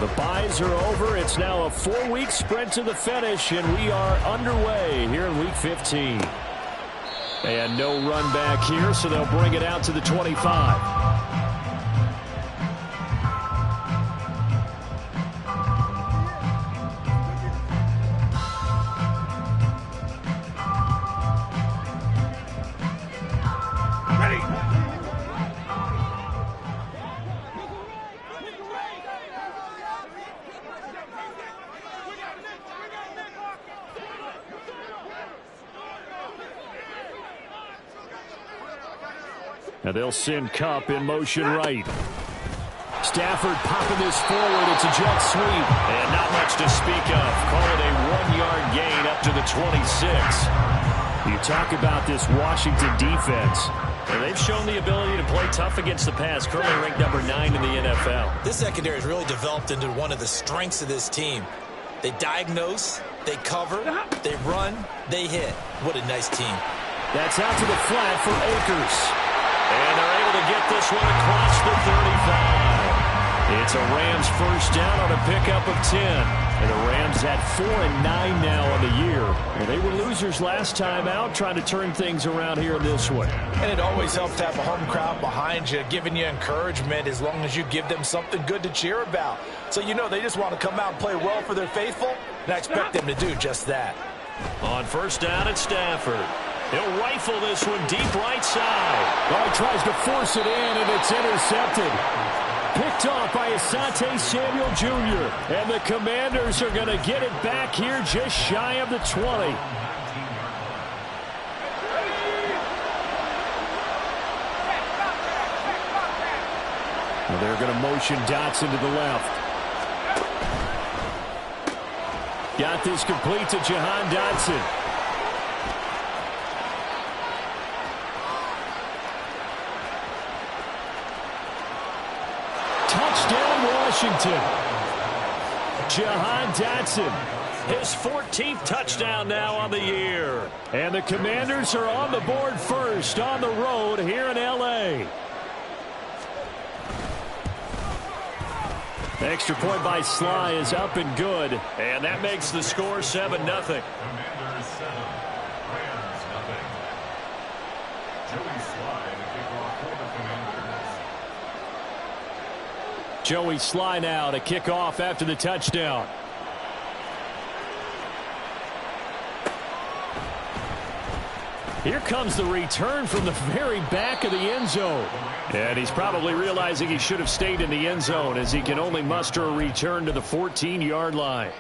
The byes are over. It's now a 4-week sprint to the finish, and we are underway here in Week 15. And no run back here, so they'll bring it out to the 25. Now they'll send Kupp in motion right. Stafford popping this forward. It's a jet sweep. And not much to speak of. Call it a 1-yard gain up to the 26. You talk about this Washington defense. And they've shown the ability to play tough against the pass. Currently ranked number 9 in the NFL. This secondary has really developed into one of the strengths of this team. They diagnose, they cover, they run, they hit. What a nice team. That's out to the flat for Akers. And they're able to get this one across the 35. It's a Rams first down on a pickup of 10. And the Rams at 4-9 now on the year. And they were losers last time out, trying to turn things around here this way. And it always helps to have a home crowd behind you, giving you encouragement as long as you give them something good to cheer about. So you know they just want to come out and play well for their faithful, and I expect them to do just that. On first down, it's Stafford. He'll rifle this one deep right side. Oh, he tries to force it in, and it's intercepted. Picked off by Asante Samuel Jr. And the Commanders are going to get it back here just shy of the 20. Well, they're going to motion Dotson to the left. Got this complete to Jahan Dotson. Touchdown, Washington. Jahan Dotson. His 14th touchdown now on the year. And the Commanders are on the board first on the road here in L.A. The extra point by Sly is up and good. And that makes the score 7-0. Commanders 7, Rams nothing. Joey Sly to kick off for the Commanders. Joey Sly now to kick off after the touchdown. Here comes the return from the very back of the end zone. And he's probably realizing he should have stayed in the end zone as he can only muster a return to the 14-yard line.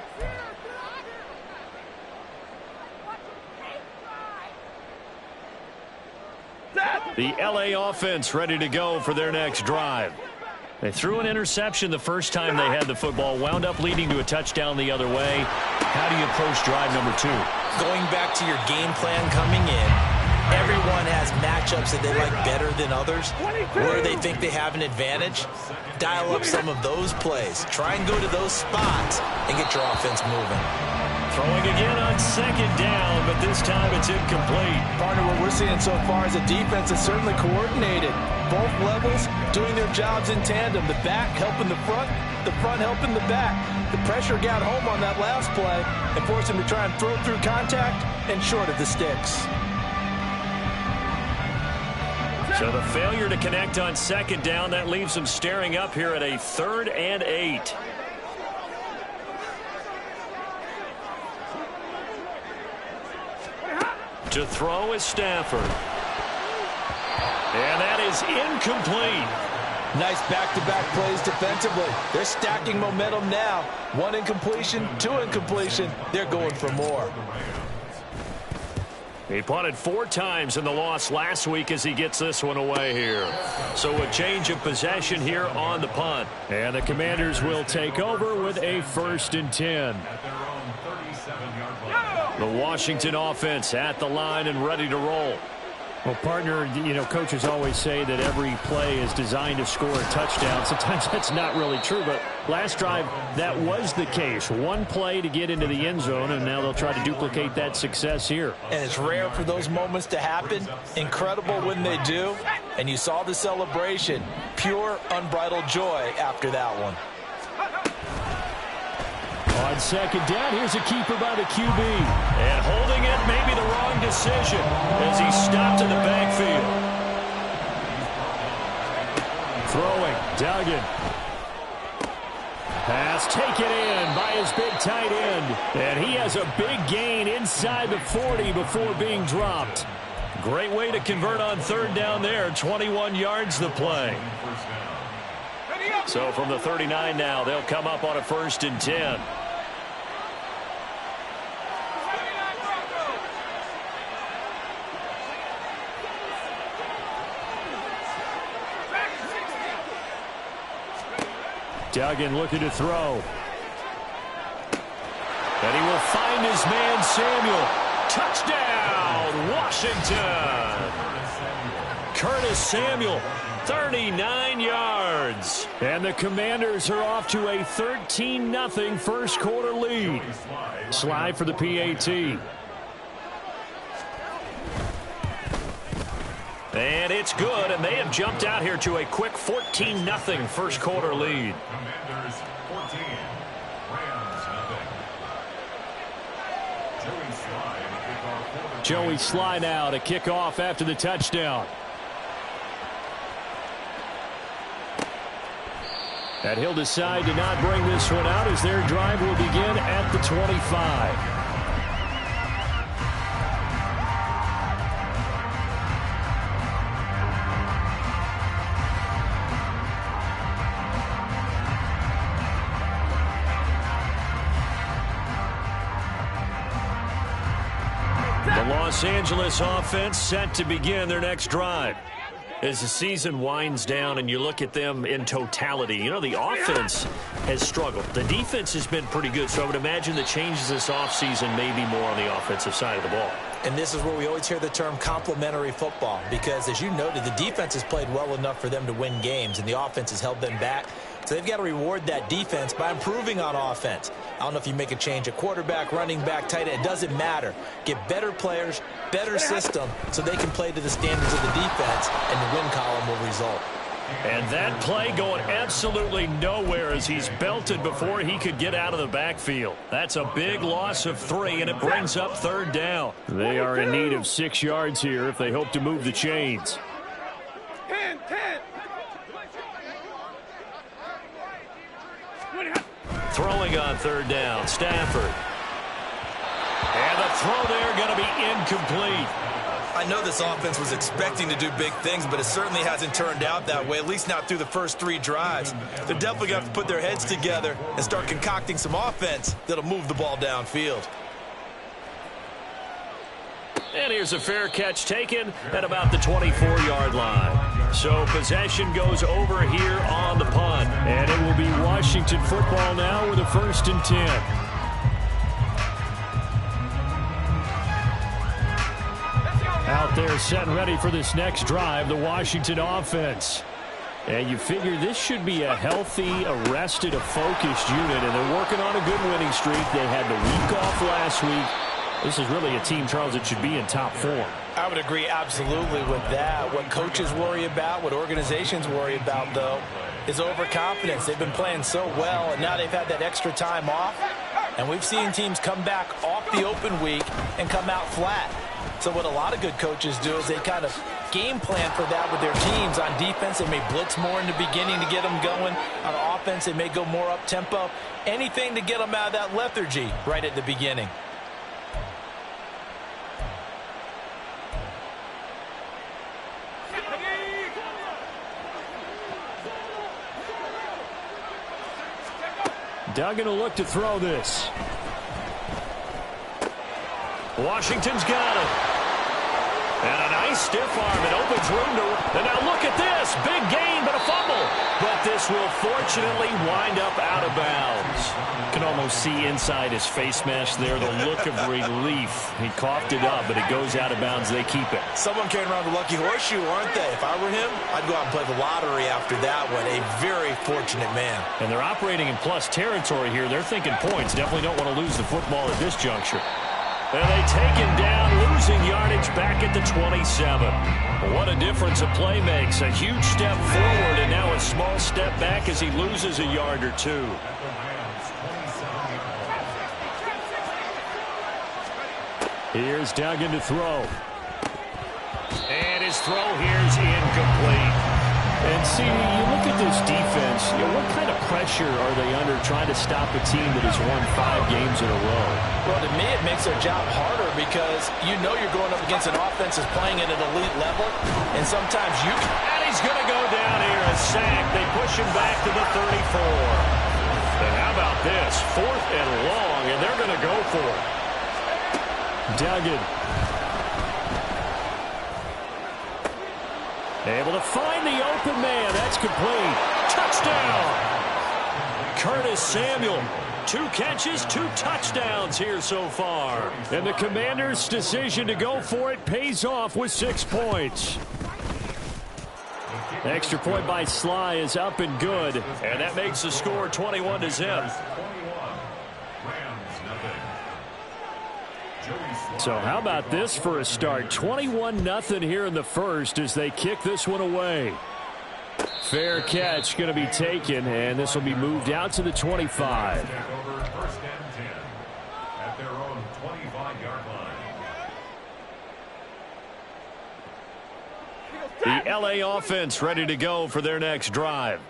The LA offense ready to go for their next drive. They threw an interception the first time they had the football, wound up leading to a touchdown the other way. How do you approach drive number 2? Going back to your game plan coming in, everyone has matchups that they like better than others, where they think they have an advantage. Dial up some of those plays. Try and go to those spots and get your offense moving. Throwing again on second down, but this time it's incomplete. Partner, what we're seeing so far is a defense that's certainly coordinated. Both levels doing their jobs in tandem. The back helping the front helping the back. The pressure got home on that last play and forced him to try and throw through contact and short of the sticks. So the failure to connect on second down, that leaves them staring up here at a 3rd and 8. To throw is Stafford. And that is incomplete. Nice back-to-back plays defensively. They're stacking momentum now. 1 incompletion, 2 incompletion. They're going for more. He punted 4 times in the loss last week as he gets this one away here. So a change of possession here on the punt. And the Commanders will take over with a 1st and 10. At their own 37-yard line. The Washington offense at the line and ready to roll. Well, partner, you know, coaches always say that every play is designed to score a touchdown. Sometimes that's not really true, but last drive, that was the case. 1 play to get into the end zone, and now they'll try to duplicate that success here. And it's rare for those moments to happen. Incredible when they do. And you saw the celebration. Pure, unbridled joy after that one. On second down, here's a keeper by the QB. And holding it may be the wrong decision as he stopped in the backfield. Throwing, Duggan. Pass taken in by his big tight end. And he has a big gain inside the 40 before being dropped. Great way to convert on third down there. 21 yards the play. So from the 39 now, they'll come up on a 1st and 10. Duggan looking to throw. And he will find his man Samuel. Touchdown, Washington. Curtis Samuel, 39 yards. And the Commanders are off to a 13-0 first quarter lead. Slide for the PAT. And it's good, and they have jumped out here to a quick 14-0 first quarter lead. Commanders 14, Rams nothing. Joey Sly now to kick off after the touchdown. And he'll decide to not bring this one out as their drive will begin at the 25. Los Angeles offense set to begin their next drive. As the season winds down and you look at them in totality, you know, the offense has struggled. The defense has been pretty good, so I would imagine the changes this offseason may be more on the offensive side of the ball. And this is where we always hear the term complementary football because, as you noted, the defense has played well enough for them to win games, and the offense has held them back. So they've got to reward that defense by improving on offense. I don't know if you make a change at quarterback, running back, tight end. It doesn't matter. Get better players, better system, so they can play to the standards of the defense, and the win column will result. And that play going absolutely nowhere as he's belted before he could get out of the backfield. That's a big loss of 3, and it brings up third down. They are in need of 6 yards here if they hope to move the chains. 10. Throwing on third down, Stafford. And the throw there going to be incomplete. I know this offense was expecting to do big things, but it certainly hasn't turned out that way, at least not through the first 3 drives. They're definitely going to have to put their heads together and start concocting some offense that'll move the ball downfield. And here's a fair catch taken at about the 24-yard line. So possession goes over here on the punt. And it will be Washington football now with a 1st and 10. Out there set and ready for this next drive, the Washington offense. And you figure this should be a healthy, arrested, a focused unit, and they're working on a good winning streak. They had the week off last week. This is really a team, Charles, that should be in top form. I would agree absolutely with that. What coaches worry about, what organizations worry about, though, is overconfidence. They've been playing so well, and now they've had that extra time off. And we've seen teams come back off the open week and come out flat. So what a lot of good coaches do is they kind of game plan for that with their teams. On defense, they may blitz more in the beginning to get them going. On offense, they may go more up-tempo. Anything to get them out of that lethargy right at the beginning. Duggan will look to throw this. Washington's got it. And a nice stiff arm. It opens room to... And now look at this. Big gain, but a fumble. But this will fortunately wind up out of bounds. You can almost see inside his face mask there the look of relief. He coughed it up, but it goes out of bounds. They keep it. Someone carrying around the lucky horseshoe, aren't they? If I were him, I'd go out and play the lottery after that one. A very fortunate man. And they're operating in plus territory here. They're thinking points. Definitely don't want to lose the football at this juncture. And they take him down, losing yardage back at the 27. What a difference a play makes. A huge step forward and now a small step back as he loses a yard or two. Here's Duggan to throw. And his throw here's incomplete. And see, you look at this defense, what kind of pressure are they under trying to stop a team that has won 5 games in a row? Well, to me, it makes their job harder because you know you're going up against an offense that's playing at an elite level, and sometimes you can. And he's going to go down here, a sack. They push him back to the 34. And how about this? 4th and long, and they're going to go for it. Duggan. Able to find the open man. That's complete. Touchdown. Curtis Samuel. 2 catches, 2 touchdowns here so far. And the Commanders' decision to go for it pays off with 6 points. Extra point by Sly is up and good. And that makes the score 21-0. So how about this for a start? 21-0 here in the first as they kick this one away. Fair catch going to be taken, and this will be moved out to the 25. The LA offense ready to go for their next drive.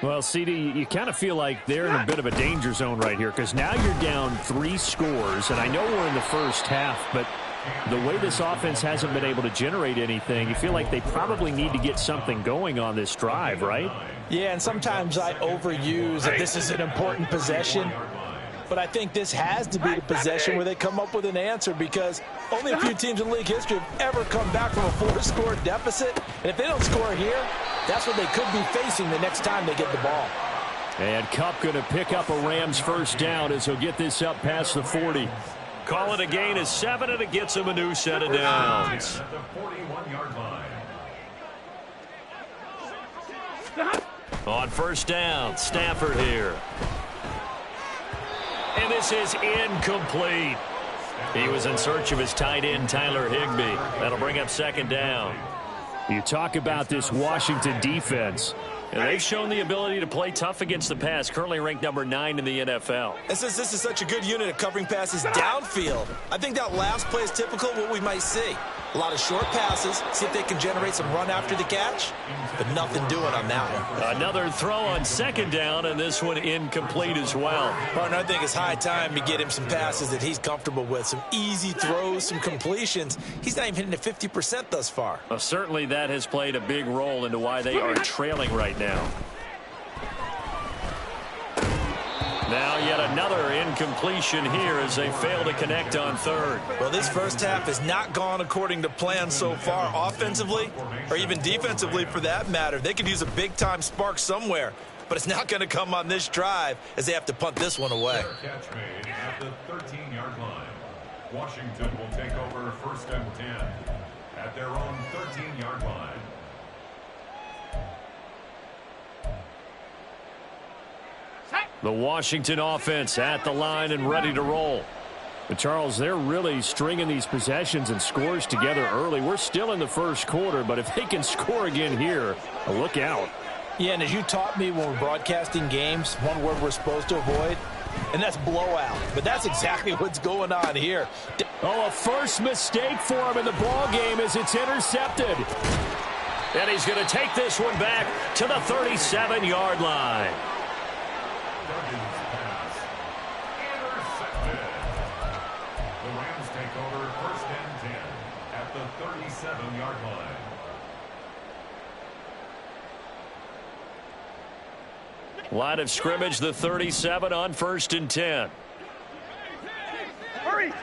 Well, CD, you kind of feel like they're in a bit of a danger zone right here because now you're down 3 scores, and I know we're in the first half, but the way this offense hasn't been able to generate anything, you feel like they probably need to get something going on this drive, right? Yeah, and sometimes I overuse that this is an important possession, but I think this has to be the possession where they come up with an answer because only a few teams in league history have ever come back from a 4-score deficit, and if they don't score here, that's what they could be facing the next time they get the ball. And Kupp going to pick up a Rams first down as he'll get this up past the 40. Call it a gain of 7, and it gets him a new set of downs. On first down, Stafford here. And this is incomplete. He was in search of his tight end, Tyler Higbee. That'll bring up 2nd down. You talk about this Washington defense. And they've shown the ability to play tough against the pass, currently ranked number 9 in the NFL. And since this is such a good unit of covering passes downfield, I think that last play is typical of what we might see. A lot of short passes, see if they can generate some run after the catch, but nothing doing on that one. Another throw on 2nd down, and this one incomplete as well. Partner, I think it's high time to get him some passes that he's comfortable with, some easy throws, some completions. He's not even hitting at 50% thus far. Well, certainly that has played a big role into why they are trailing right now. Now yet another incompletion here as they fail to connect on 3rd. Well, this first half has not gone according to plan so far offensively or even defensively for that matter. They could use a big-time spark somewhere, but it's not going to come on this drive as they have to punt this one away. Catch made at the 13-yard line. Washington will take over 1st and 10 at their own 13-yard line. The Washington offense at the line and ready to roll. But Charles, they're really stringing these possessions and scores together early. We're still in the first quarter, but if they can score again here, look out. Yeah, and as you taught me when we're broadcasting games, one word we're supposed to avoid, and that's blowout. But that's exactly what's going on here. Oh, a first mistake for him in the ball game as it's intercepted. And he's going to take this one back to the 37-yard line. The Rams take over 1st and 10 at the 37-yard line. Line of scrimmage, the 37 on 1st and 10. Hurry!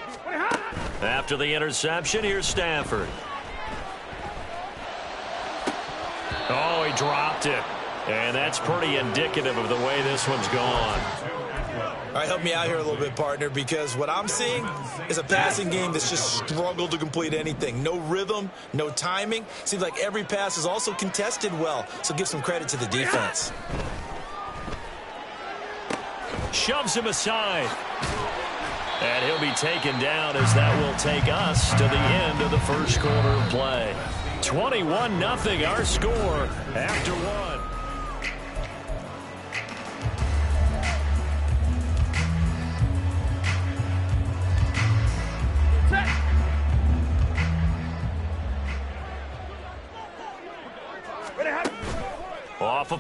After the interception, here's Stafford. Oh, he dropped it. And that's pretty indicative of the way this one's gone. All right, help me out here a little bit, partner, because what I'm seeing is a passing game that's just struggled to complete anything. No rhythm, no timing. Seems like every pass is also contested well, so give some credit to the defense. Shoves him aside. And he'll be taken down as that will take us to the end of the first quarter of play. 21-0 our score after 1.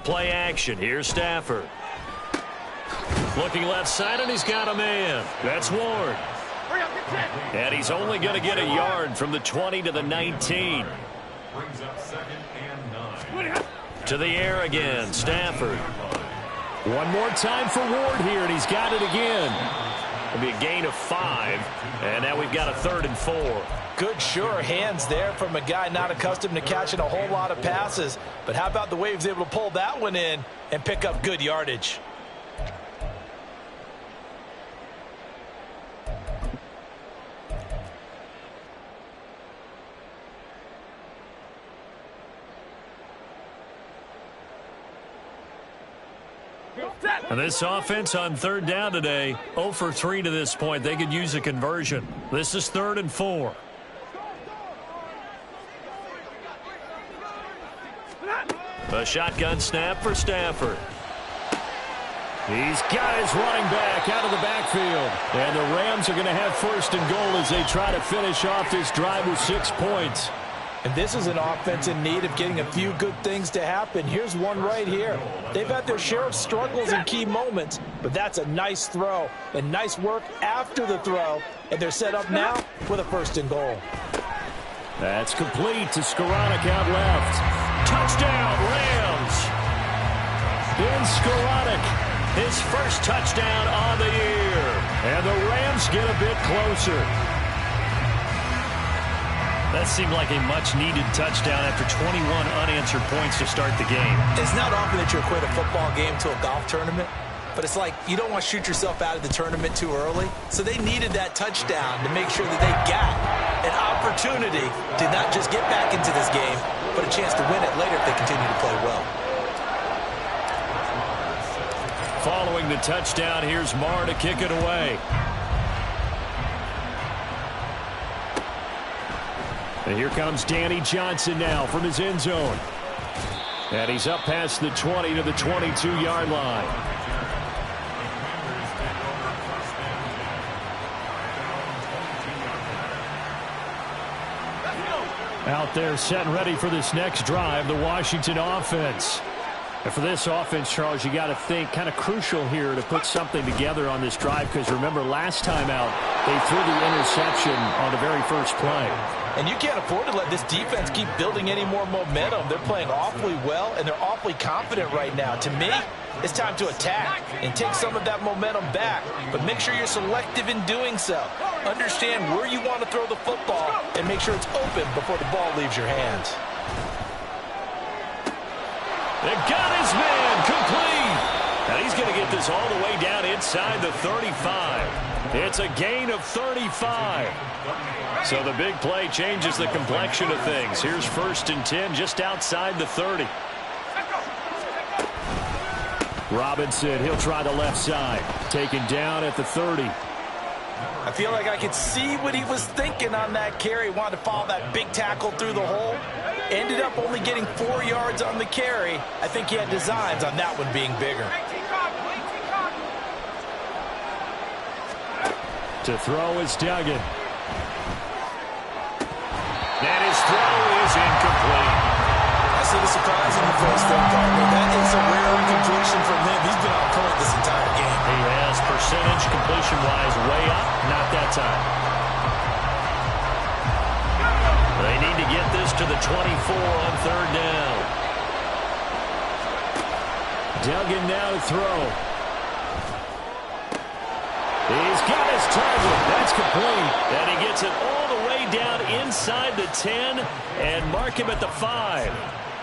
play action. Here's Stafford. Looking left side, and he's got a man. That's Ward. And he's only going to get a yard from the 20 to the 19. Brings up 2nd and 9. To the air again, Stafford. One more time for Ward here, and he's got it again. It'll be a gain of 5, and now we've got a 3rd and 4. Good, sure hands there from a guy not accustomed to catching a whole lot of passes. But how about the way he was able to pull that one in and pick up good yardage? And this offense on 3rd down today, 0 for 3 to this point. They could use a conversion. This is 3rd and 4. A shotgun snap for Stafford. He's got his running back out of the backfield. And the Rams are going to have 1st and goal as they try to finish off this drive with 6 points. And this is an offense in need of getting a few good things to happen. Here's one right here. They've had their share of struggles in key moments, but that's a nice throw and nice work after the throw. And they're set up now with a 1st and goal. That's complete to Skoranek out left. Touchdown, Rams. Ben Skoranek, his first touchdown on the year. And the Rams get a bit closer. That seemed like a much-needed touchdown after 21 unanswered points to start the game. It's not often that you equate a football game to a golf tournament, but it's like you don't want to shoot yourself out of the tournament too early. So they needed that touchdown to make sure that they got an opportunity to not just get back into this game, but a chance to win it later if they continue to play well. Following the touchdown, here's Marr to kick it away. And here comes Danny Johnson now from his end zone. And he's up past the 20 to the 22-yard line. Out there set and ready for this next drive, the Washington offense. And for this offense, Charles, you got to think kind of crucial here to put something together on this drive, because remember last time out they threw the interception on the very first play. And you can't afford to let this defense keep building any more momentum. They're playing awfully well, and they're awfully confident right now. To me, it's time to attack and take some of that momentum back. But make sure you're selective in doing so. Understand where you want to throw the football and make sure it's open before the ball leaves your hands. They got his man complete. And he's going to get this all the way down inside the 35. It's a gain of 35. So the big play changes the complexion of things. Here's 1st and 10 just outside the 30. Robinson, he'll try the left side. Taken down at the 30. I feel like I could see what he was thinking on that carry. Wanted to follow that big tackle through the hole. Ended up only getting 4 yards on the carry. I think he had designs on that one being bigger. To throw is Duggan. And his throw is incomplete. I see the surprise in the face there, partner. That is a rare incompletion from him. He's been on point this entire game. He has percentage completion-wise way up. Not that time. They need to get this to the 24 on 3rd down. Duggan now to throw. He's got his target. That's complete. And he gets it all the way down inside the 10 and mark him at the 5.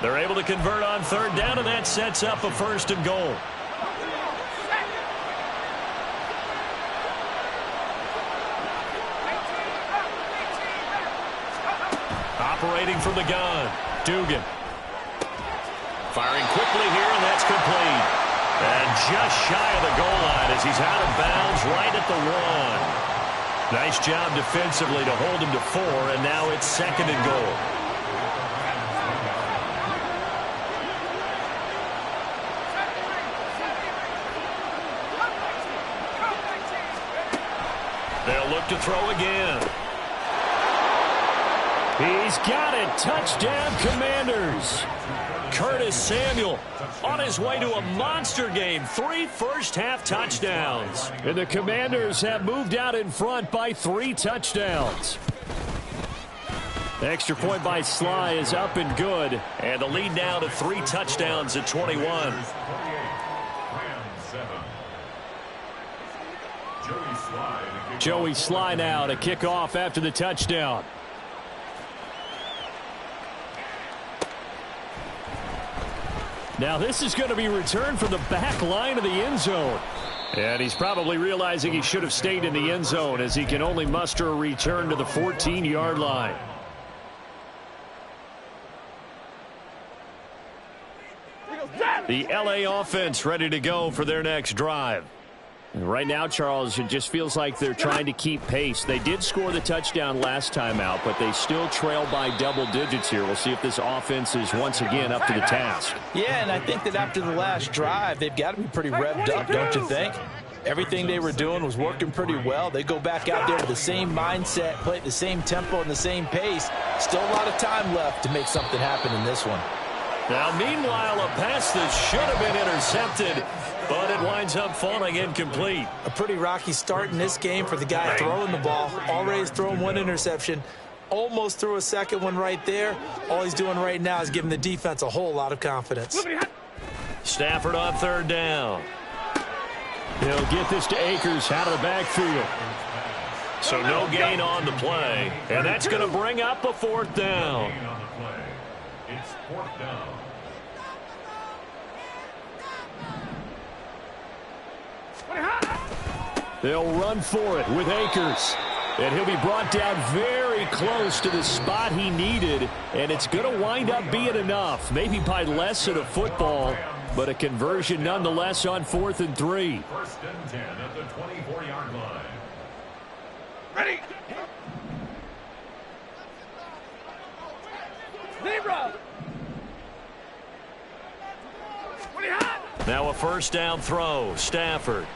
They're able to convert on 3rd down, and that sets up a 1st and goal. Operating from the gun, Dugan. Firing quickly here, and that's complete. And just shy of the goal line as he's out of bounds right at the 1. Nice job defensively to hold him to 4, and now it's 2nd and goal. They'll look to throw again. He's got it. Touchdown, Commanders. Curtis Samuel on his way to a monster game. 3 first-half touchdowns. And the Commanders have moved out in front by 3 touchdowns. The extra point by Sly is up and good. And the lead now to 3 touchdowns at 21. Joey Sly now to kick off after the touchdown. Now this is going to be returned from the back line of the end zone. And he's probably realizing he should have stayed in the end zone as he can only muster a return to the 14-yard line. The LA offense ready to go for their next drive. Right now, Charles, it just feels like they're trying to keep pace. They did score the touchdown last time out, but they still trail by double digits here. We'll see if this offense is once again up to the task. Yeah, and I think that after the last drive, they've got to be pretty revved up, don't you think? Everything they were doing was working pretty well. They go back out there with the same mindset, play at the same tempo and the same pace. Still a lot of time left to make something happen in this one. Now, meanwhile, a pass that should have been intercepted, but it winds up falling incomplete. A pretty rocky start in this game for the guy throwing the ball. Already thrown 1 interception. Almost threw a second one right there. All he's doing right now is giving the defense a whole lot of confidence. Stafford on 3rd down. He'll get this to Akers out of the backfield. So no gain on the play, and that's going to bring up a 4th down. It's 4th down. They'll run for it with Akers. And he'll be brought down very close to the spot he needed. And it's going to wind up being enough. Maybe by less than a football, but a conversion nonetheless on 4th and 3. 1st and 10 at the 24-yard line. Ready. Zebra. Now a 1st down throw. Stafford.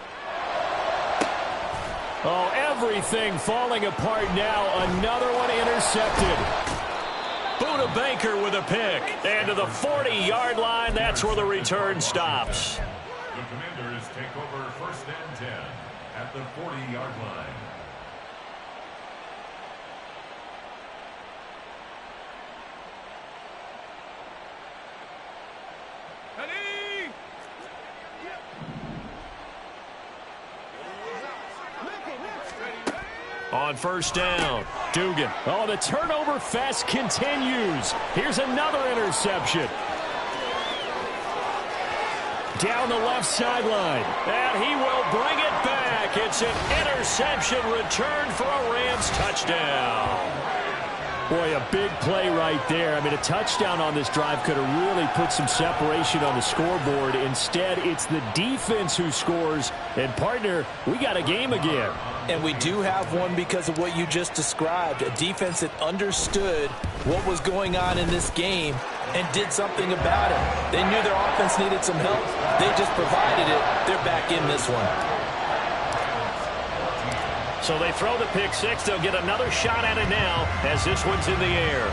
Oh, everything falling apart now. Another one intercepted. Buda Baker with a pick. And to the 40-yard line, that's where the return stops. The Commanders take over 1st and 10 at the 40-yard line. On 1st down, Dugan. Oh, the turnover fest continues. Here's another interception. Down the left sideline. And he will bring it back. It's an interception return for a Rams touchdown. Boy, a big play right there. I mean, a touchdown on this drive could have really put some separation on the scoreboard. Instead, it's the defense who scores. And, partner, we got a game again. And we do have one because of what you just described. A defense that understood what was going on in this game and did something about it. They knew their offense needed some help. They just provided it. They're back in this one. So they throw the pick 6. They'll get another shot at it now as this one's in the air.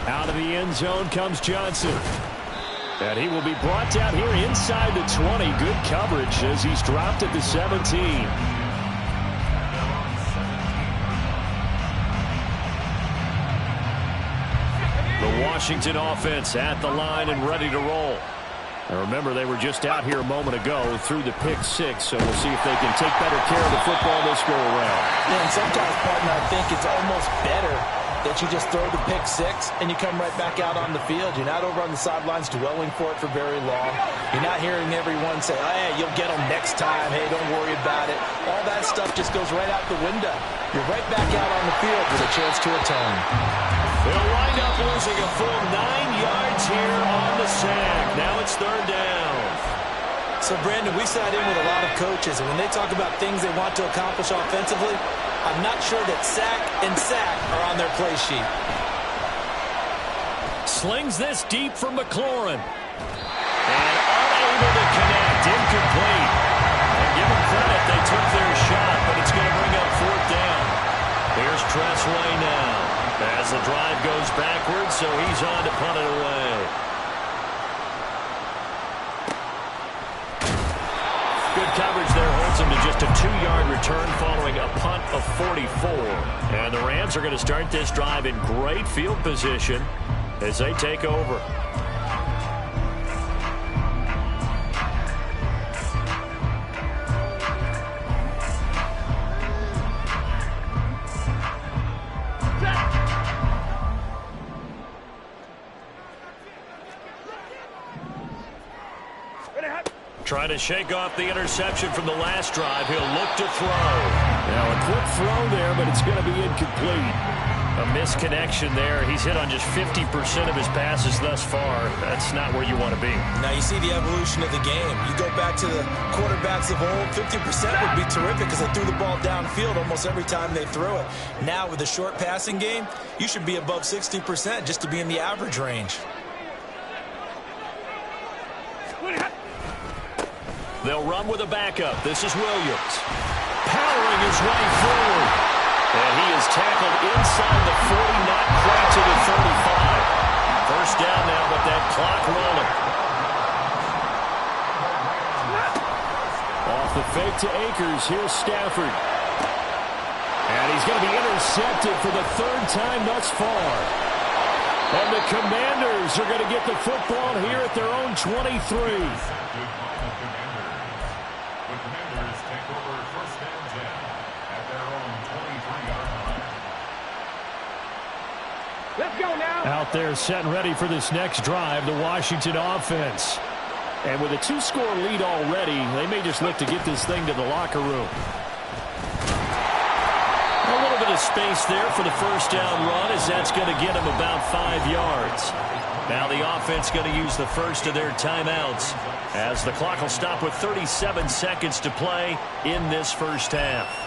Out of the end zone comes Johnson. And he will be brought down here inside the 20. Good coverage as he's dropped at the 17. The Washington offense at the line and ready to roll. And remember, they were just out here a moment ago through the pick 6, so we'll see if they can take better care of the football this go around. Yeah, and sometimes, partner, I think it's almost better that you just throw the pick 6 and you come right back out on the field. You're not over on the sidelines dwelling for it for very long. You're not hearing everyone say, oh, hey, you'll get them next time. Hey, don't worry about it. All that stuff just goes right out the window. You're right back out on the field with a chance to atone. They'll wind up losing a full 9 yards here on the sack. Now it's 3rd down. So, Brandon, we sat in with a lot of coaches, and when they talk about things they want to accomplish offensively, I'm not sure that sack and sack are on their play sheet. Slings this deep for McLaurin. And unable to connect. Incomplete. And give them credit, they took their shot, but it's going to bring up 4th down. Here's Tressway now. As the drive goes backwards, so he's on to punt it away. Good coverage there holds him to just a 2-yard return following a punt of 44. And the Rams are going to start this drive in great field position as they take over. Trying to shake off the interception from the last drive. He'll look to throw. Now a quick throw there, but it's going to be incomplete. A misconnection there. He's hit on just 50% of his passes thus far. That's not where you want to be. Now you see the evolution of the game. You go back to the quarterbacks of old, 50% would be terrific because they threw the ball downfield almost every time they threw it. Now with the short passing game, you should be above 60% just to be in the average range. They'll run with a backup. This is Williams. Powering his way forward. And he is tackled inside the 40, not quite to the 35. First down now, but that clock rolling. Off the fake to Akers. Here's Stafford. And he's going to be intercepted for the 3rd time thus far. And the Commanders are going to get the football here at their own 23. Out there set and ready for this next drive, the Washington offense. And with a 2-score lead already, they may just look to get this thing to the locker room. A little bit of space there for the first down run, as that's going to get them about 5 yards. Now the offense going to use the first of their timeouts, as the clock will stop with 37 seconds to play in this first half.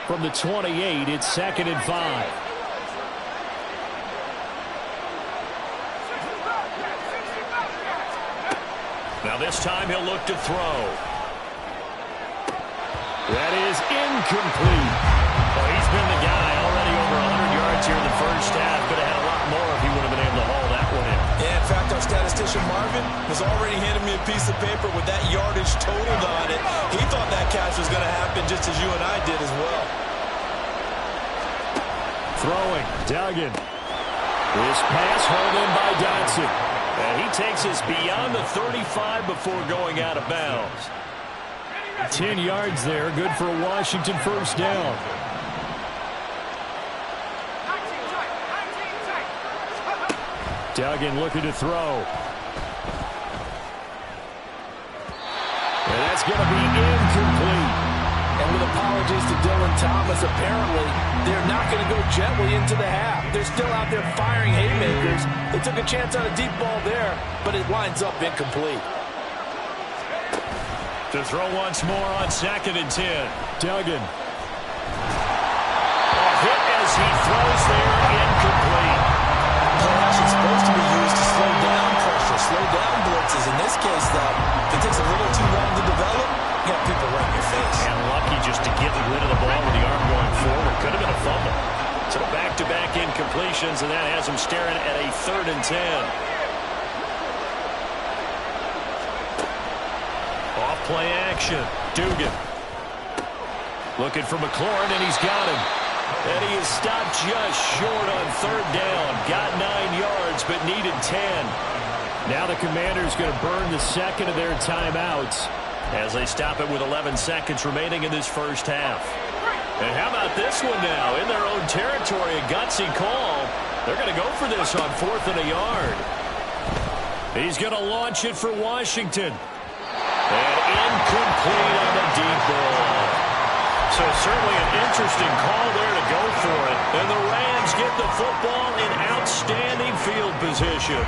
From the 28, it's 2nd and 5. Now this time he'll look to throw. That is incomplete. Well, he's been the guy already over 100 yards here in the first half. Could have had a lot more if he would have been able to haul that one in. Yeah, in fact, our statistician Marvin was already handing me a piece of paper with that yardage totaled on it. He thought that catch was going to happen just as you and I did as well. Throwing, Duggan. This pass hauled in by Dotson. And he takes us beyond the 35 before going out of bounds. 10 yards there, good for a Washington first down. Duggan looking to throw. And that's going to be incomplete. And with apologies to Dylan Thomas, apparently they're not going to go gently into the half. They're still out there firing haymakers. They took a chance on a deep ball there, but it lines up incomplete. To throw once more on 2nd and 10. Duggan. A hit as he throws there, incomplete. Play action supposed to be used to slow down pressure, slow down blitzes. In this case, though, if it takes a little too long to develop, you got people right in your face. And lucky just to get rid of the ball with the arm going forward. Could have been a fumble. So back-to-back incompletions, and that has him staring at a 3rd and 10. Off-play action. Dugan. Looking for McLaurin, and he's got him. And he is stopped just short on 3rd down. Got 9 yards, but needed 10. Now the Commanders going to burn the 2nd of their timeouts as they stop it with 11 seconds remaining in this first half. And how about this one now? In their own territory, a gutsy call. They're going to go for this on 4th and a yard. He's going to launch it for Washington. And incomplete on the deep ball. So certainly an interesting call there to go for it. And the Rams get the football in outstanding field position.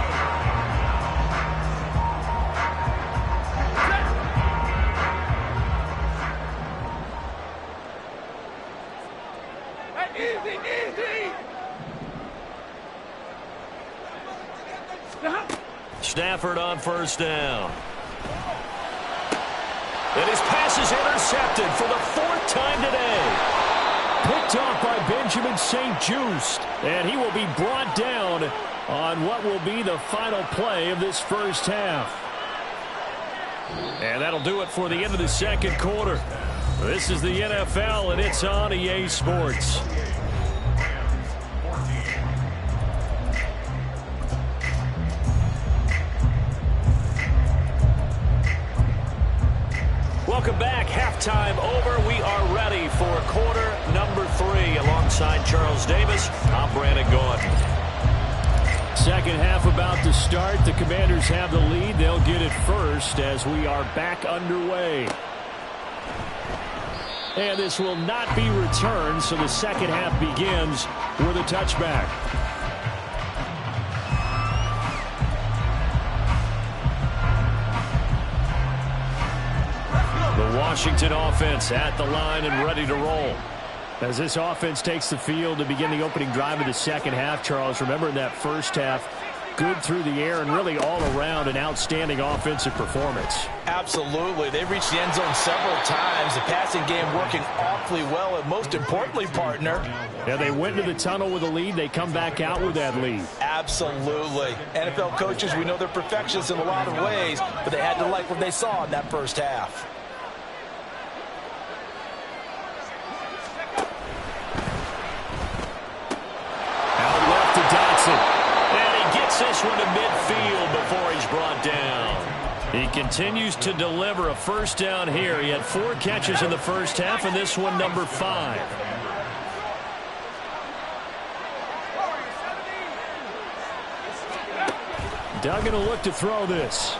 Stafford on 1st down. And his pass is intercepted for the 4th time today. Picked off by Benjamin St-Juste. And he will be brought down on what will be the final play of this first half. And that'll do it for the end of the second quarter. This is the NFL, and it's on EA Sports. Welcome back. Halftime over. We are ready for quarter number 3. Alongside Charles Davis, I'm Brandon Gordon. Second half about to start. The Commanders have the lead. They'll get it first as we are back underway. And this will not be returned, so the second half begins with a touchback. The Washington offense at the line and ready to roll. As this offense takes the field to begin the opening drive of the second half, Charles, remember in that first half, good through the air and really all around an outstanding offensive performance. Absolutely. They reached the end zone several times. The passing game working awfully well, and most importantly, partner. Yeah, they went into the tunnel with a lead. They come back out with that lead. Absolutely. NFL coaches, we know they're perfectionists in a lot of ways, but they had to like what they saw in that first half. This one to midfield before he's brought down. He continues to deliver a first down here. He had 4 catches in the first half, and this one number 5. Duggan will look to throw this.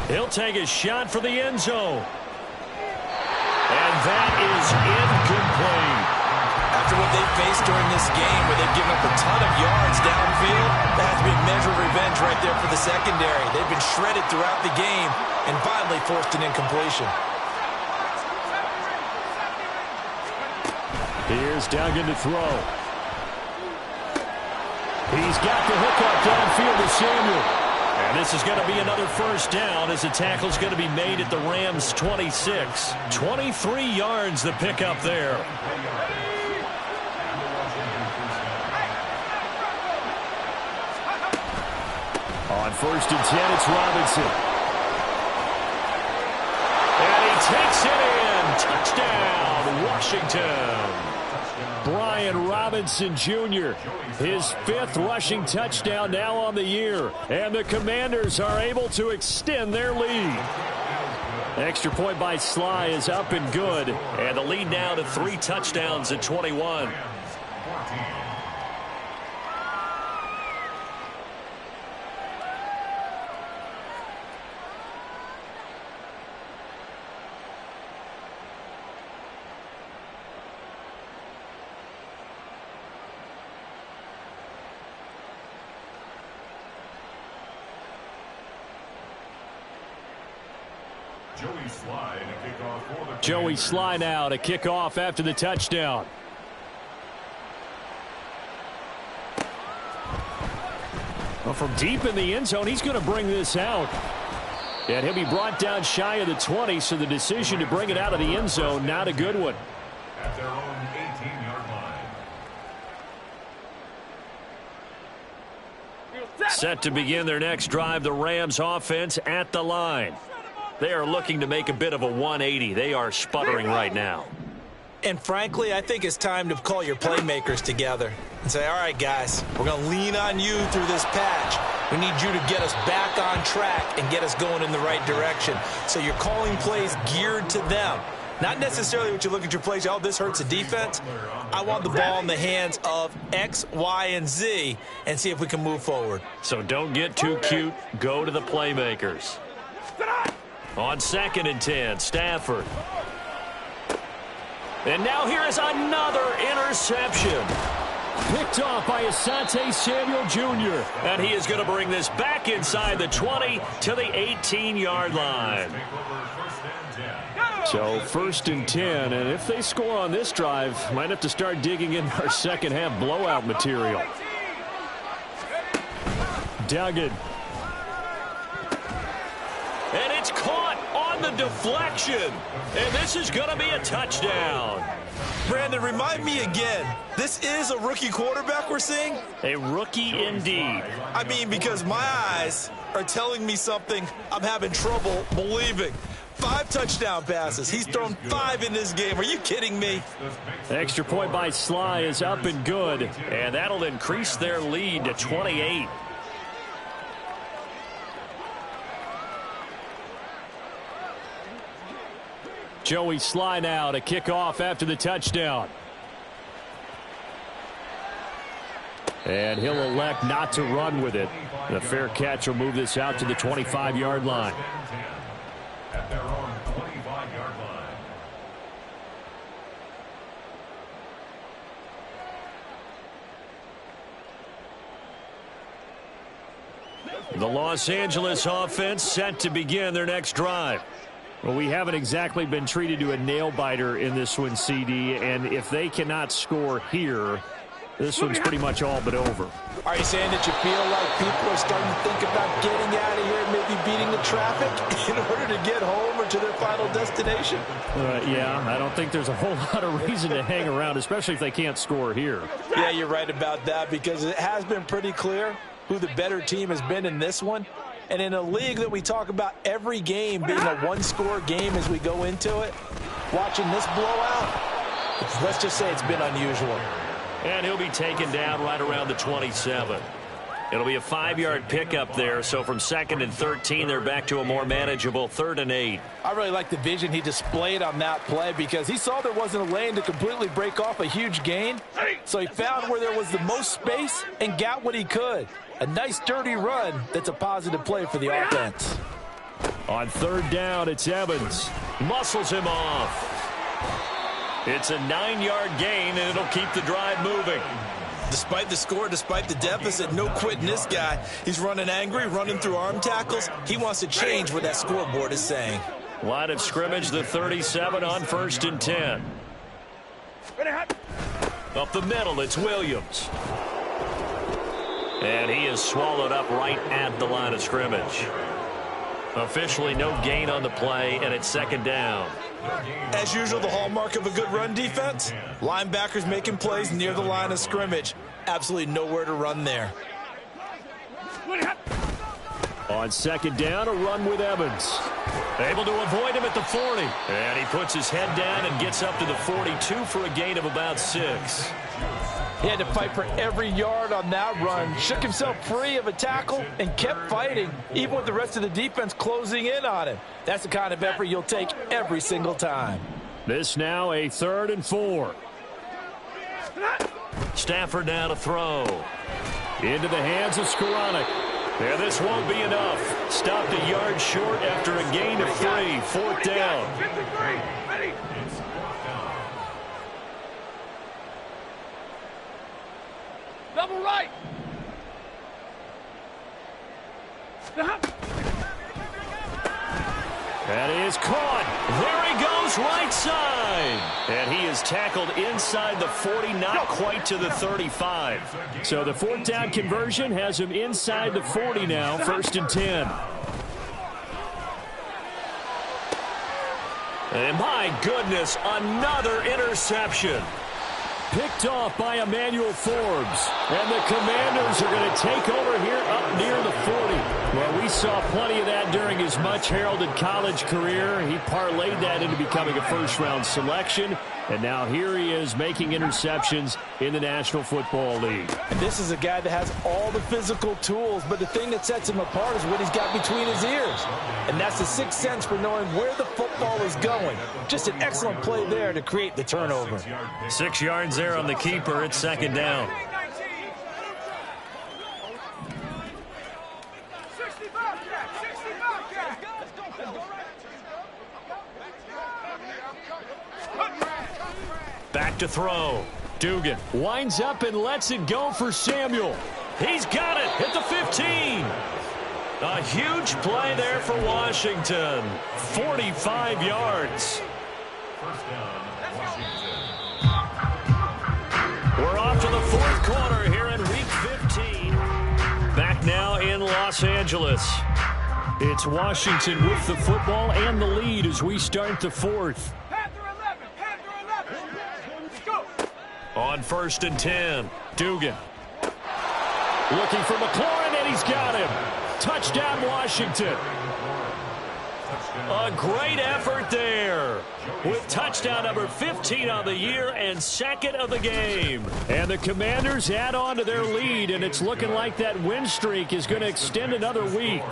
He'll take a shot for the end zone. And that is incomplete. After what they faced during this game where they've given up a ton of yards downfield, that has to be a measure of revenge right there for the secondary. They've been shredded throughout the game and finally forced an incompletion. Here's Duggan to throw. He's got the hookup downfield to Samuel. And this is going to be another first down as the tackle's going to be made at the Rams' 26. 23 yards the pickup there. On 1st and 10, it's Robinson. And he takes it in. Touchdown, Washington. Brian Robinson Jr., his 5th rushing touchdown now on the year. And the Commanders are able to extend their lead. Extra point by Sly is up and good. And the lead now to 3 touchdowns at 21. Joey Sly now to kick off after the touchdown. Well, from deep in the end zone, he's going to bring this out. And he'll be brought down shy of the 20, so the decision to bring it out of the end zone, not a good one. At their own 18-yard line. Set to begin their next drive, the Rams offense at the line. They are looking to make a bit of a 180. They are sputtering right now. And frankly, I think it's time to call your playmakers together and say, all right, guys, we're going to lean on you through this patch. We need you to get us back on track and get us going in the right direction. So you're calling plays geared to them. Not necessarily what you look at your plays, oh, this hurts the defense. I want the ball in the hands of X, Y, and Z and see if we can move forward. So don't get too cute. Go to the playmakers. On 2nd and 10, Stafford. And now here is another interception. Picked off by Asante Samuel Jr. And he is going to bring this back inside the 20 to the 18-yard line. So 1st and 10, and if they score on this drive, might have to start digging in our second half blowout material. Duggan. And it's caught. on the deflection. And this is going to be a touchdown. Brandon, remind me again, this is a rookie quarterback we're seeing? A rookie indeed. I mean, because my eyes are telling me something I'm having trouble believing. 5 touchdown passes. He's thrown 5 in this game. Are you kidding me? Extra point by Sly is up and good, and that'll increase their lead to 28. Joey Sly now to kick off after the touchdown. And he'll elect not to run with it. The fair catch will move this out to the 25-yard line. At their own 25-yard line. The Los Angeles offense set to begin their next drive. Well, we haven't exactly been treated to a nail-biter in this one, CD, and if they cannot score here, this one's pretty much all but over. Are you saying that you feel like people are starting to think about getting out of here and maybe beating the traffic in order to get home or to their final destination? Yeah, I don't think there's a whole lot of reason to hang around, especially if they can't score here. Yeah, you're right about that, because it has been pretty clear who the better team has been in this one. And in a league that we talk about every game being a one-score game as we go into it, watching this blowout, let's just say it's been unusual. And he'll be taken down right around the 27. It'll be a 5-yard pickup there, so from 2nd and 13, they're back to a more manageable 3rd and 8. I really like the vision he displayed on that play, because he saw there wasn't a lane to completely break off a huge gain. So he found where there was the most space and got what he could. A nice dirty run that's a positive play for the offense. On 3rd down, it's Evans. Muscles him off. It's a 9-yard gain, and it'll keep the drive moving. Despite the score, despite the deficit, no quitting this guy. He's running angry, running through arm tackles. He wants to change what that scoreboard is saying. Line of scrimmage, the 37 on 1st and 10. Up the middle, it's Williams. And he is swallowed up right at the line of scrimmage. Officially no gain on the play, and it's 2nd down. As usual, the hallmark of a good run defense, linebackers making plays near the line of scrimmage. Absolutely nowhere to run there. On 2nd down, a run with Evans. Able to avoid him at the 40. And he puts his head down and gets up to the 42 for a gain of about 6. He had to fight for every yard on that run. Shook himself free of a tackle and kept fighting, even with the rest of the defense closing in on him. That's the kind of effort you'll take every single time. This now a 3rd and 4. Stafford now to throw. Into the hands of Skoranek. And this won't be enough. Stopped a yard short after a gain of 3. 4th down. Double right. That is caught. There he goes, right side. And he is tackled inside the 40, not quite to the 35. So the 4th down conversion has him inside the 40 now, 1st and 10. And my goodness, another interception. Picked off by Emmanuel Forbes. And the Commanders are going to take over here up near the 40. Well, we saw plenty of that during his much-heralded college career. He parlayed that into becoming a first-round selection. And now here he is making interceptions in the National Football League. And this is a guy that has all the physical tools, but the thing that sets him apart is what he's got between his ears. And that's the sixth sense for knowing where the football is going. Just an excellent play there to create the turnover. 6 yards there on the keeper. It's 2nd down. Back to throw. Dugan winds up and lets it go for Samuel. He's got it at the 15. A huge play there for Washington. 45 yards. We're off to the 4th quarter here in Week 15. Back now in Los Angeles. It's Washington with the football and the lead as we start the fourth. On 1st and 10, Dugan. Looking for McLaurin, and he's got him. Touchdown, Washington. A great effort there with touchdown number 15 on the year and second of the game. And the Commanders add on to their lead, and it's looking like that win streak is going to extend another week.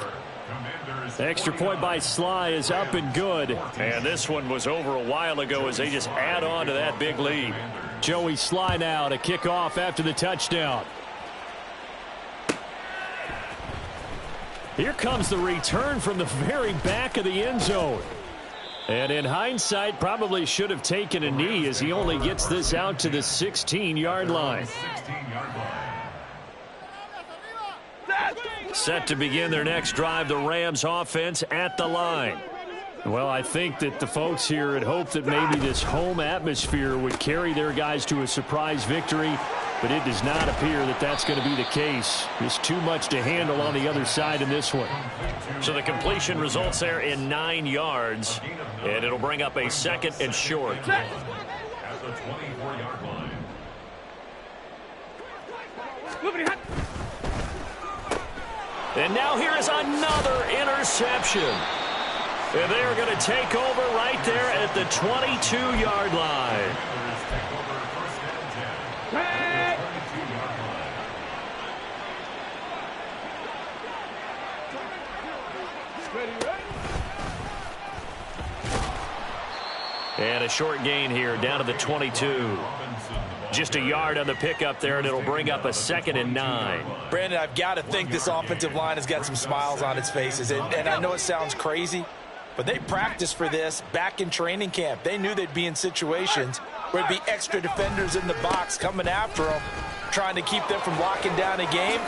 Extra point by Sly is up and good. And this one was over a while ago as they just add on to that big lead. Joey Sly now to kick off after the touchdown. Here comes the return from the very back of the end zone. And in hindsight, probably should have taken a knee as he only gets this out to the 16-yard line. Set to begin their next drive, the Rams offense at the line. Well, I think that the folks here had hoped that maybe this home atmosphere would carry their guys to a surprise victory, but it does not appear that that's going to be the case. There's too much to handle on the other side in this one. So the completion results there in 9 yards, and it'll bring up a second and short. At the 24-yard line. And now here is another interception. And they are going to take over right there at the 22-yard line. And a short gain here down to the 22. Just a yard on the pickup there, and it'll bring up a second and 9. Brandon, I've got to think this offensive line has got some smiles on its faces. And I know it sounds crazy, but they practiced for this back in training camp. They knew they'd be in situations where there'd be extra defenders in the box coming after them, trying to keep them from locking down a game.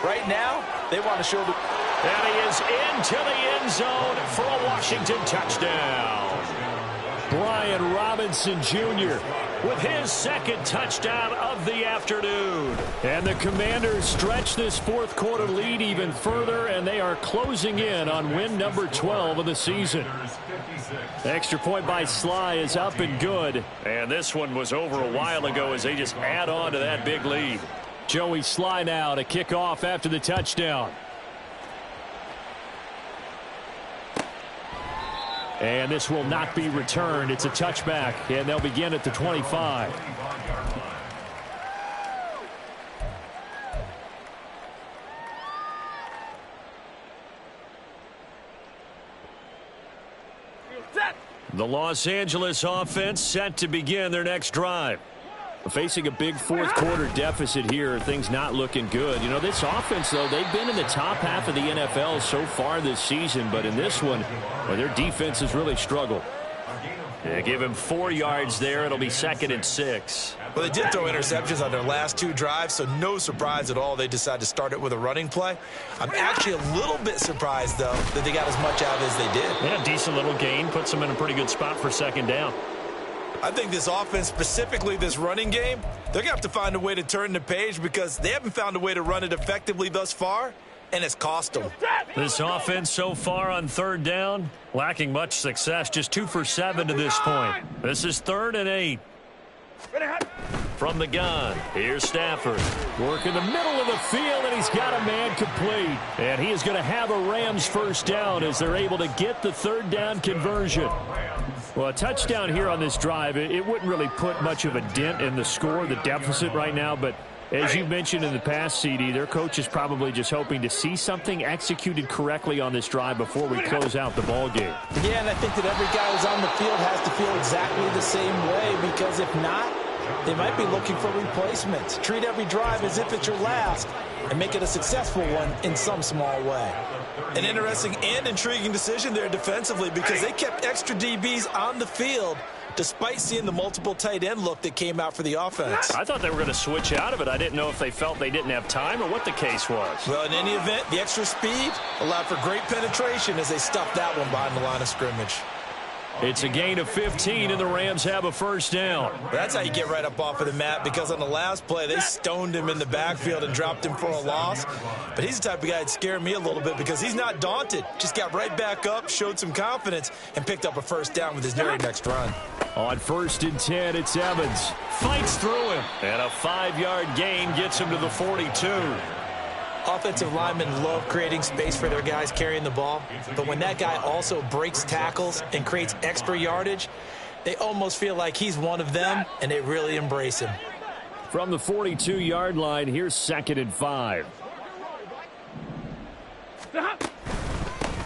Right now, they want to show the... And he is into the end zone for a Washington touchdown. Brian Robinson Jr. with his second touchdown of the afternoon. And the Commanders stretch this fourth quarter lead even further, and they are closing in on win number 12 of the season. Extra point by Sly is up and good. And this one was over a while ago as they just add on to that big lead. Joey Sly now to kick off after the touchdown. And this will not be returned. It's a touchback, and they'll begin at the 25. The Los Angeles offense set to begin their next drive. Facing a big fourth quarter deficit here, things not looking good. You know, this offense, though, they've been in the top half of the NFL so far this season, but in this one, well, their defense has really struggled. Yeah, give him 4 yards there. It'll be second and 6. Well, they did throw interceptions on their last 2 drives, so no surprise at all they decided to start it with a running play. I'm actually a little bit surprised, though, that they got as much out as they did. Yeah, decent little gain. Puts them in a pretty good spot for second down. I think this offense, specifically this running game, they're going to have to find a way to turn the page because they haven't found a way to run it effectively thus far, and it's cost them. This offense so far on third down, lacking much success, just 2 for 7 to this point. This is 3rd and 8. From the gun, here's Stafford. Work in the middle of the field, and he's got a man complete. And he is going to have a Rams first down as they're able to get the third down conversion. Well, a touchdown here on this drive, it wouldn't really put much of a dent in the score, the deficit right now, but as you mentioned in the past, CD, their coach is probably just hoping to see something executed correctly on this drive before we close out the ball game. Yeah, and I think that every guy who's on the field has to feel exactly the same way, because if not, they might be looking for replacements. Treat every drive as if it's your last and make it a successful one in some small way. An interesting and intriguing decision there defensively because they kept extra DBs on the field despite seeing the multiple tight end look that came out for the offense. I thought they were going to switch out of it. I didn't know if they felt they didn't have time or what the case was. Well, in any event, the extra speed allowed for great penetration as they stuffed that one behind the line of scrimmage. It's a gain of 15, and the Rams have a first down. That's how you get right up off of the mat, because on the last play, they stoned him in the backfield and dropped him for a loss. But he's the type of guy that scared me a little bit because he's not daunted. Just got right back up, showed some confidence, and picked up a first down with his very next run. On 1st and 10, it's Evans. Fights through him, and a 5-yard gain gets him to the 42. Offensive linemen love creating space for their guys carrying the ball, but when that guy also breaks tackles and creates extra yardage, they almost feel like he's one of them, and they really embrace him. From the 42-yard line, here's 2nd and 5.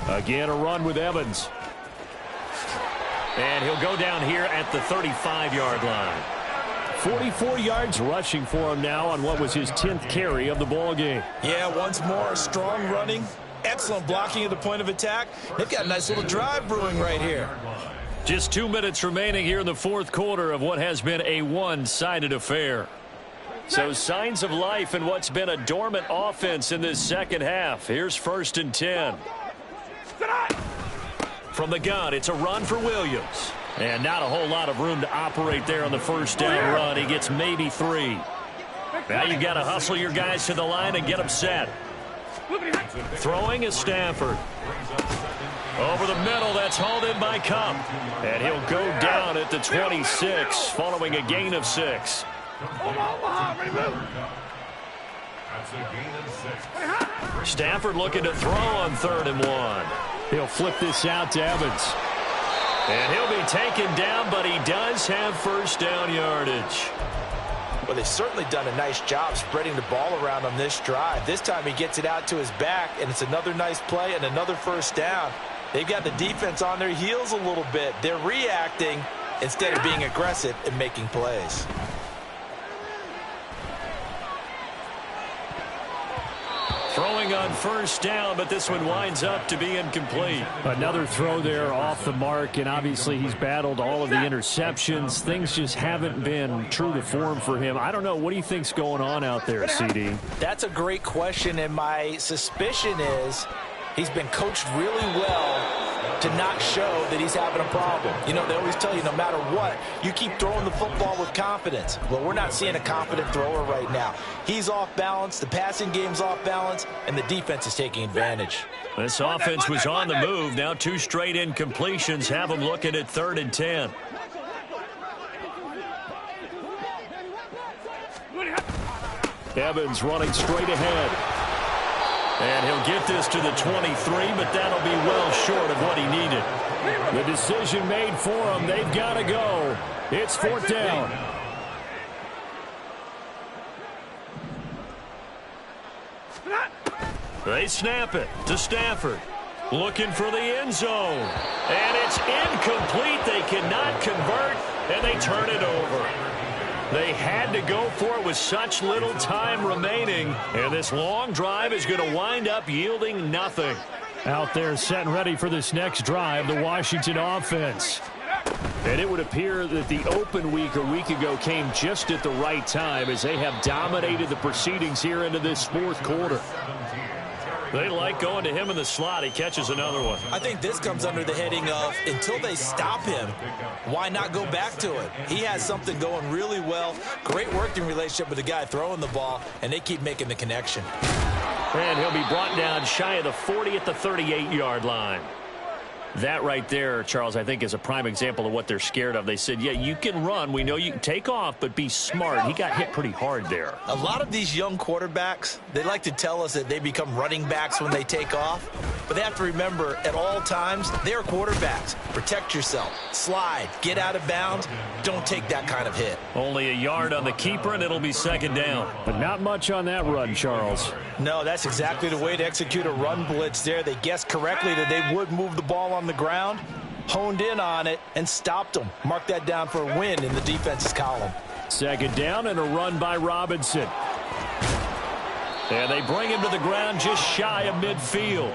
Again, a run with Evans. And he'll go down here at the 35-yard line. 44 yards rushing for him now on what was his 10th carry of the ball game. Yeah, once more, strong running, excellent blocking at the point of attack. They've got a nice little drive brewing right here. Just 2 minutes remaining here in the 4th quarter of what has been a one-sided affair. So signs of life in what's been a dormant offense in this second half. Here's 1st and 10. From the gun, it's a run for Williams. And not a whole lot of room to operate there on the first down run. He gets maybe 3. Now you've got to hustle your guys to the line and get them set. Throwing is Stafford. Over the middle, that's hauled in by Cup. And he'll go down at the 26 following a gain of 6. Stafford looking to throw on 3rd and 1. He'll flip this out to Evans. And he'll be taken down, but he does have first down yardage. Well, they've certainly done a nice job spreading the ball around on this drive. This time he gets it out to his back, and it's another nice play and another first down. They've got the defense on their heels a little bit. They're reacting instead of being aggressive and making plays. Throwing on first down, but this one winds up to be incomplete. Another throw there off the mark, and obviously he's battled all of the interceptions. Things just haven't been true to form for him. I don't know. What do you think's going on out there, CD? That's a great question, and my suspicion is he's been coached really well to not show that he's having a problem. You know, they always tell you no matter what, you keep throwing the football with confidence. Well, we're not seeing a confident thrower right now. He's off balance, the passing game's off balance, and the defense is taking advantage. This offense was on the move. Now 2 straight incompletions have them looking at 3rd and 10. Evans running straight ahead. And he'll get this to the 23, but that'll be well short of what he needed. The decision made for him. They've got to go. It's 4th down. They snap it to Stafford. Looking for the end zone. And it's incomplete. They cannot convert, and they turn it over. They had to go for it with such little time remaining, and this long drive is going to wind up yielding nothing. Out there set and ready for this next drive, the Washington offense. And it would appear that the open week a week ago came just at the right time as they have dominated the proceedings here into this 4th quarter. They like going to him in the slot. He catches another one. I think this comes under the heading of until they stop him, why not go back to it? He has something going really well. Great working relationship with the guy throwing the ball, and they keep making the connection. And he'll be brought down shy of the 40 at the 38-yard line. That right there, Charles, I think is a prime example of what they're scared of. They said, yeah, you can run. We know you can take off, but be smart. He got hit pretty hard there. A lot of these young quarterbacks, they like to tell us that they become running backs when they take off. But they have to remember, at all times, they're quarterbacks. Protect yourself. Slide. Get out of bounds. Don't take that kind of hit. Only a yard on the keeper, and it'll be 2nd down. But not much on that run, Charles. No, that's exactly the way to execute a run blitz there. They guessed correctly that they would move the ball on the ground, honed in on it, and stopped them. Mark that down for a win in the defense's column. 2nd down and a run by Robinson. And they bring him to the ground just shy of midfield.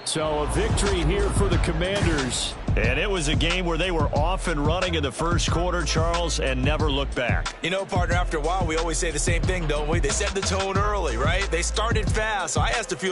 So a victory here for the Commanders. And it was a game where they were off and running in the first quarter, Charles, and never looked back. You know, partner, after a while, we always say the same thing, don't we? They set the tone early, right? They started fast, so I asked a few of my